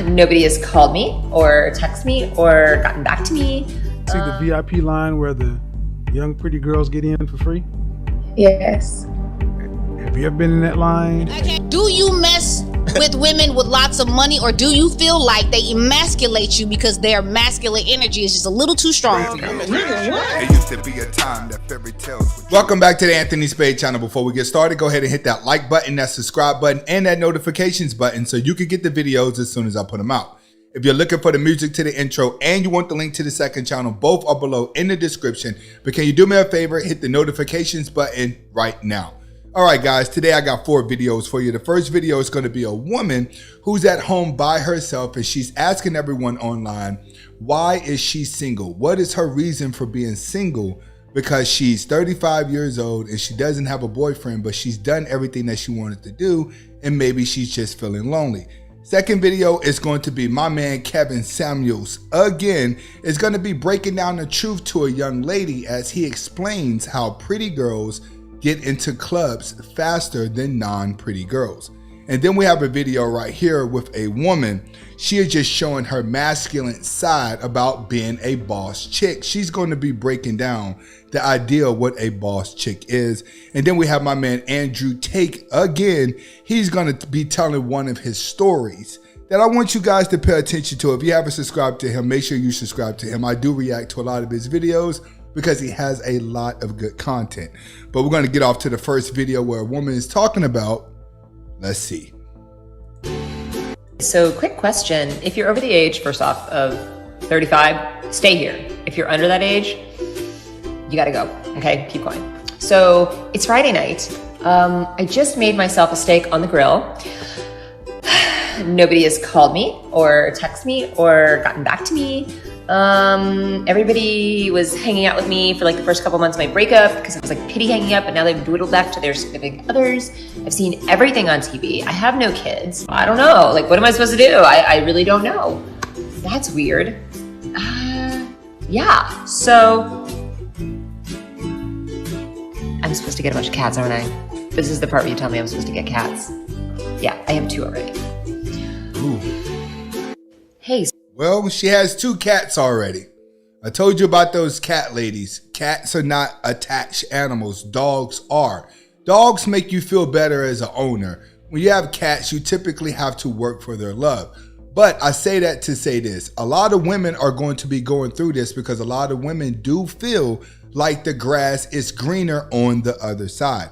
Nobody has called me or texted me or gotten back to me. See the VIP line where the young pretty girls get in for free? Yes. Have you ever been in that line? Do you mess with women with lots of money, or do you feel like they emasculate you because their masculine energy is just a little too strong for you? It used to be a time that fairy tales would... Welcome back to the Anthony Spade channel. Before we get started, go ahead and hit that like button, that subscribe button, and that notifications button so you can get the videos as soon as I put them out. If you're looking for the music to the intro and you want the link to the second channel, both are below in the description. But can you do me a favor? Hit the notifications button right now. All right, guys, today I got 4 videos for you. The first video is going to be a woman who's at home by herself and she's asking everyone online, why is she single? What is her reason for being single? Because she's 35 years old and she doesn't have a boyfriend, but she's done everything that she wanted to do and maybe she's just feeling lonely. Second video is going to be my man Kevin Samuels. Again, is going to be breaking down the truth to a young lady as he explains how pretty girls get into clubs faster than non-pretty girls. And then we have a video right here with a woman. She is just showing her masculine side about being a boss chick. She's going to be breaking down the idea of what a boss chick is. And then we have my man Andrew Take again. He's going to be telling one of his stories that I want you guys to pay attention to. If you haven't subscribed to him, make sure you subscribe to him. I do react to a lot of his videos because he has a lot of good content. But we're going to get off to the first video where a woman is talking about, let's see. So quick question, if you're over the age, first off, of 35, stay here. If you're under that age, you gotta go, okay? Keep going. So it's Friday night. I just made myself a steak on the grill. Nobody has called me or texted me or gotten back to me. Everybody was hanging out with me for like the first couple months of my breakup because it was like pity hanging up, and now they've dwindled back to their significant others. I've seen everything on TV. I have no kids. I don't know. Like, what am I supposed to do? I really don't know. That's weird. Yeah. So I'm supposed to get a bunch of cats, aren't I? This is the part where you tell me I'm supposed to get cats. Yeah, I have 2 already. Ooh. Hey. Well, she has 2 cats already. I told you about those cat ladies. Cats are not attached animals. Dogs are. Dogs make you feel better as an owner. When you have cats, you typically have to work for their love. But I say that to say this. A lot of women are going to be going through this because a lot of women do feel like the grass is greener on the other side.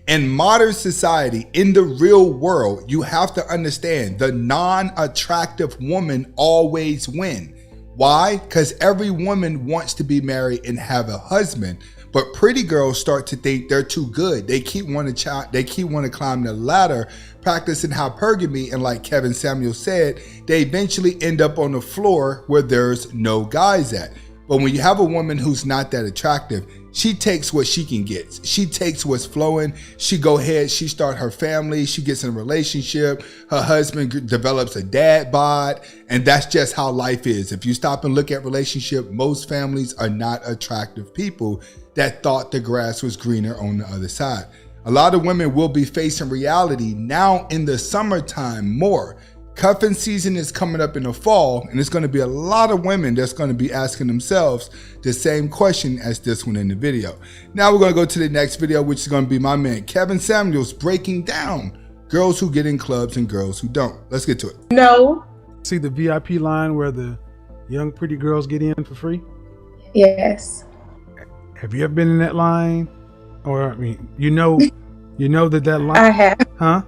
In modern society, in the real world, you have to understand the non-attractive woman always wins. Why? Because every woman wants to be married and have a husband, but pretty girls start to think they're too good. They keep wanting to climb the ladder, practicing hypergamy, and like Kevin Samuel said, they eventually end up on the floor where there's no guys at. But when you have a woman who's not that attractive, she takes what she can get. She takes what's flowing. She go ahead, she start her family, she gets in a relationship, her husband develops a dad bod, and that's just how life is. If you stop and look at relationship, most families are not attractive people that thought the grass was greener on the other side. A lot of women will be facing reality now in the summertime more. Cuffing season is coming up in the fall, and there's going to be a lot of women that's going to be asking themselves the same question as this one in the video. Now we're going to go to the next video, which is going to be my man Kevin Samuels breaking down girls who get in clubs and girls who don't. Let's get to it. No. See the VIP line where the young pretty girls get in for free? Yes. Have you ever been in that line? Or, I mean, you know that line? I have. Huh?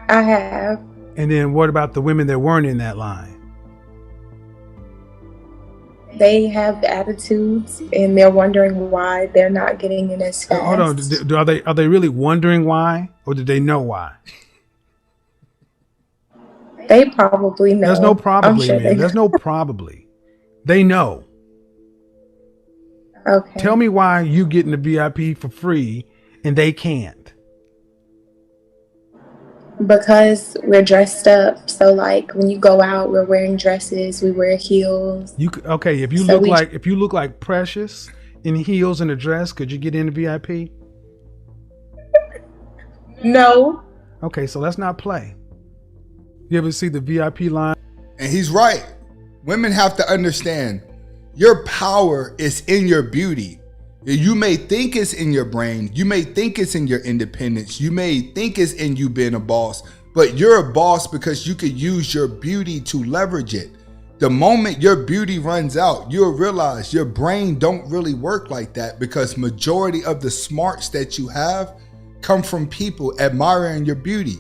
I have. And then what about the women that weren't in that line? They have attitudes and they're wondering why they're not getting in as fast. Hold on, are they really wondering why, or did they know why? They probably know. There's no probably, sure man. There's no probably. They know. Okay. Tell me why you getting the VIP for free and they can't. Because we're dressed up. So like when you go out, we're wearing dresses, we wear heels. Okay, if you look like Precious in heels and a dress, could you get in the VIP? No. Okay, so let's not play. You ever see the VIP line? And he's right. Women have to understand your power is in your beauty. You may think it's in your brain. You may think it's in your independence. You may think it's in you being a boss, but you're a boss because you could use your beauty to leverage it. The moment your beauty runs out, you'll realize your brain don't really work like that, because majority of the smarts that you have come from people admiring your beauty.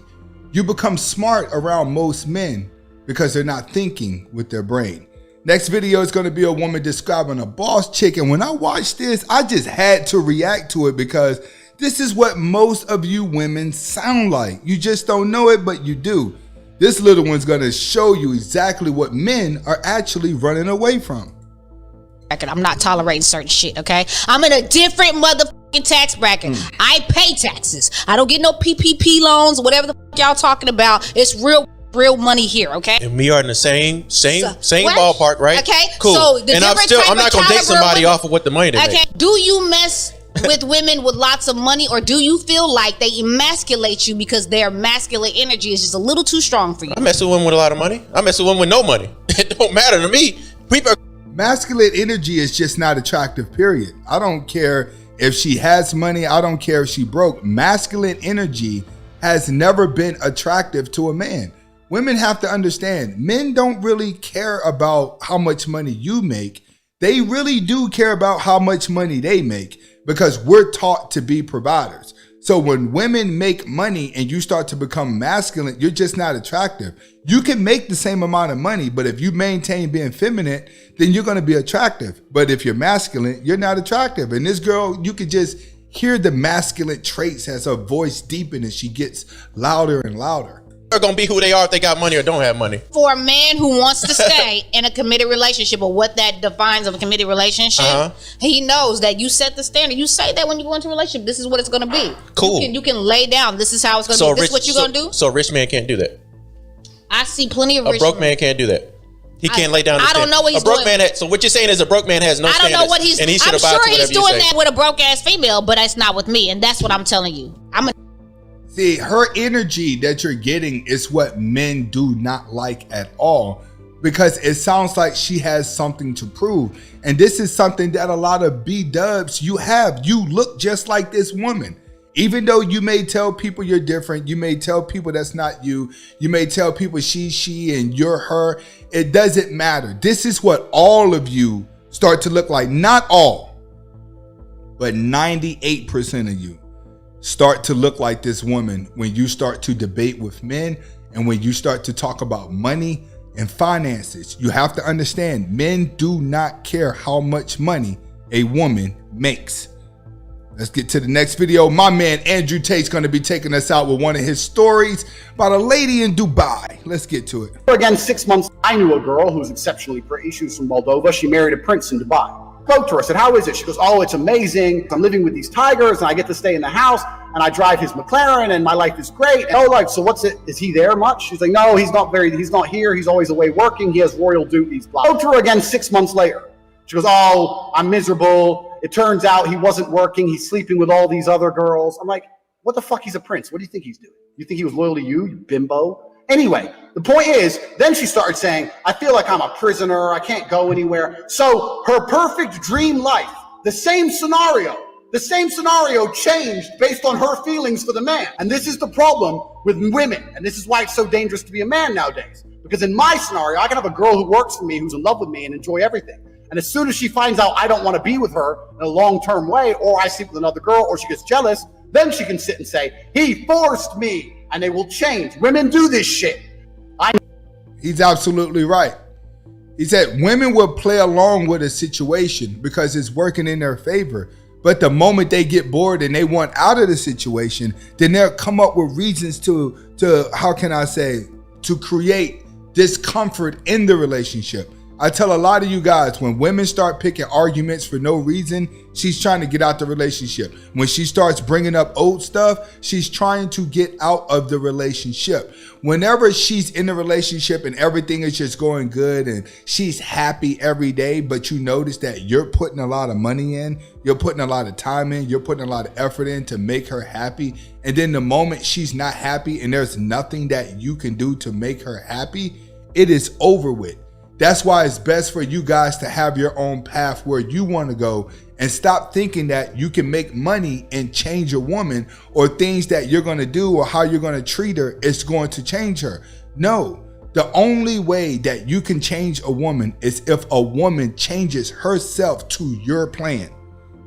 You become smart around most men because they're not thinking with their brain. Next video is going to be a woman describing a boss chick. And when I watched this, I just had to react to it because this is what most of you women sound like. You just don't know it, but you do. This little one's going to show you exactly what men are actually running away from. I'm not tolerating certain shit, okay? I'm in a different motherfucking tax bracket. I pay taxes. I don't get no PPP loans, whatever the fuck y'all talking about. It's real money here, okay? And we are in the same what? ballpark, right? Okay, cool. So the and I'm not gonna date somebody off of what the money they make. Do you mess with women with lots of money, or do you feel like they emasculate you because their masculine energy is just a little too strong for you? I mess with women with a lot of money. I mess with women with no money. It don't matter to me. People. Masculine energy is just not attractive, period. I don't care if she has money. I don't care if she broke. Masculine energy has never been attractive to a man. Women have to understand, men don't really care about how much money you make. They really do care about how much money they make, because we're taught to be providers. So when women make money and you start to become masculine, you're just not attractive. You can make the same amount of money, but if you maintain being feminine, then you're going to be attractive. But if you're masculine, you're not attractive. And this girl, you could just hear the masculine traits as her voice deepens and she gets louder and louder. They're going to be who they are if they got money or don't have money. For a man who wants to stay in a committed relationship, or what that defines of a committed relationship, he knows that you set the standard. You say that when you go into a relationship, this is what it's going to be. Cool. You can lay down, this is how it's going to be. This is what you're going to do. So a rich man can't do that. I see plenty of rich A broke man can't do that. He can't lay down. I don't know what he's doing. So what you're saying is a broke man has no standards. I don't know what he's. And he should I'm abide sure to he's whatever you doing say. that with a broke ass female, but it's not with me, and that's what I'm telling you. See, her energy that you're getting is what men do not like at all, because it sounds like she has something to prove. And this is something that a lot of B-dubs you have. You look just like this woman. Even though you may tell people you're different, you may tell people that's not you, you may tell people she, and you're her, it doesn't matter. This is what all of you start to look like. Not all, but 98% of you start to look like this woman when you start to debate with men and when you start to talk about money and finances. You have to understand, men do not care how much money a woman makes. Let's get to the next video. My man Andrew Tate's going to be taking us out with one of his stories about a lady in Dubai. Let's get to it. Again, 6 months, I knew a girl who's exceptionally pretty. She was from Moldova. She married a prince in Dubai. Spoke to her. I said, how is it? She goes, oh, it's amazing. I'm living with these tigers and I get to stay in the house and I drive his McLaren and my life is great. Oh, like, so what's it? Is he there much? She's like, no, he's not here. He's always away working. He has royal duties. Blah. Spoke to her again 6 months later. She goes, oh, I'm miserable. It turns out he wasn't working. He's sleeping with all these other girls. I'm like, what the fuck? He's a prince. What do you think he's doing? You think he was loyal to you, you bimbo? Anyway, the point is, then she started saying, I feel like I'm a prisoner. I can't go anywhere. So her perfect dream life, the same scenario changed based on her feelings for the man. And this is the problem with women. And this is why it's so dangerous to be a man nowadays. Because in my scenario, I can have a girl who works for me, who's in love with me and enjoy everything. And as soon as she finds out I don't want to be with her in a long-term way, or I sleep with another girl, or she gets jealous, then she can sit and say, he forced me. And they will change. Women do this shit. He's absolutely right. He said women will play along with a situation because it's working in their favor. But the moment they get bored and they want out of the situation, then they'll come up with reasons to how can I say, to create discomfort in the relationship. I tell a lot of you guys, when women start picking arguments for no reason, she's trying to get out the relationship. When she starts bringing up old stuff, she's trying to get out of the relationship. Whenever she's in a relationship and everything is just going good and she's happy every day, but you notice that you're putting a lot of money in, you're putting a lot of time in, you're putting a lot of effort in to make her happy. And then the moment she's not happy and there's nothing that you can do to make her happy, it is over with. That's why it's best for you guys to have your own path where you want to go and stop thinking that you can make money and change a woman, or things that you're going to do or how you're going to treat her is going to change her. No, the only way that you can change a woman is if a woman changes herself to your plan.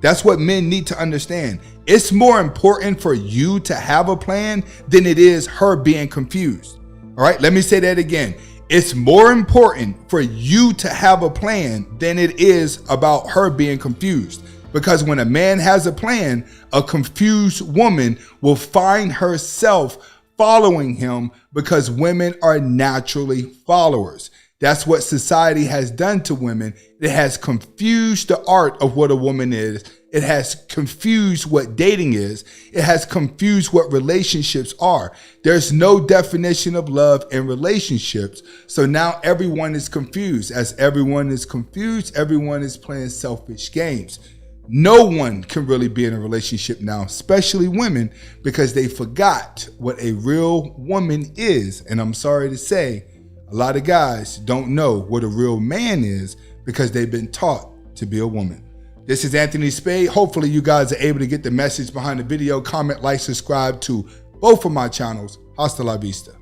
That's what men need to understand. It's more important for you to have a plan than it is her being confused. All right, let me say that again. It's more important for you to have a plan than it is about her being confused. Because when a man has a plan, a confused woman will find herself following him, because women are naturally followers. That's what society has done to women. It has confused the art of what a woman is. It has confused what dating is. It has confused what relationships are. There's no definition of love in relationships. So now everyone is confused. As everyone is confused, everyone is playing selfish games. No one can really be in a relationship now, especially women, because they forgot what a real woman is. And I'm sorry to say, a lot of guys don't know what a real man is because they've been taught to be a woman. This is Anthony Spade. Hopefully you guys are able to get the message behind the video. Comment, like, subscribe to both of my channels. Hasta la vista.